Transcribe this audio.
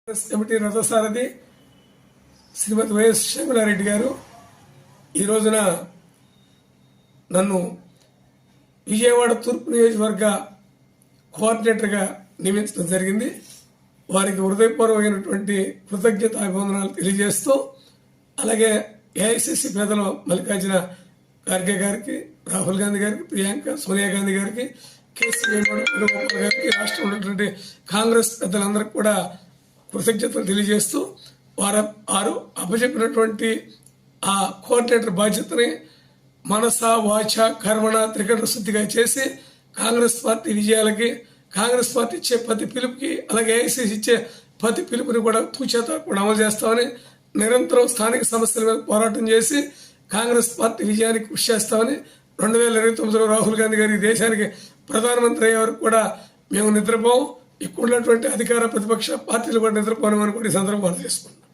Committee రథసారథి శ్రీమతి YS Sharmila Reddy గారు ఈ రోజున నన్ను విజయవాడ తూర్పు నియోజకవర్గ కోఆర్డినేటర్గా నియమించడం జరిగింది. వారికి హృదయపూర్వకమైనటువంటి కృతజ్ఞతాభివందనాలు తెలియజేస్తూ, అలాగే ఏఐసిసి పెద్దలు మల్లికార్జున ఖార్గే గారికి, రాహుల్ గాంధీ గారికి, ప్రియాంక సోనియా గాంధీ గారికి, కేసీ వేణుగోపాల్ గారికి, రాష్ట్రంలో ఉన్నటువంటి కాంగ్రెస్ పెద్దలందరికీ కూడా కృతజ్ఞతలు తెలియజేస్తూ, వారు అప్పచెప్పినటువంటి ఆ కోఆర్డినేటర్ బాధ్యతని మనస వాచ కర్మణ త్రికట శుద్ధిగా చేసి కాంగ్రెస్ పార్టీ విజయాలకి, కాంగ్రెస్ పార్టీ ఇచ్చే ప్రతి పిలుపుకి, అలాగే ఏఐసిసి ఇచ్చే ప్రతి పిలుపుని కూడా తూచేత కూడా అమలు చేస్తామని, నిరంతరం స్థానిక సమస్యల మీద పోరాటం చేసి కాంగ్రెస్ పార్టీ విజయానికి కృషి చేస్తామని, 2029లో రాహుల్ గాంధీ గారి దేశానికి ప్రధానమంత్రి అయ్యే వరకు కూడా మేము నిద్రపోం, ఇక్కడ ఉన్నటువంటి అధికార ప్రతిపక్ష పార్టీలు కూడా నిద్రపోనమని కూడా ఈ సందర్భంగా చేసుకుంటాం.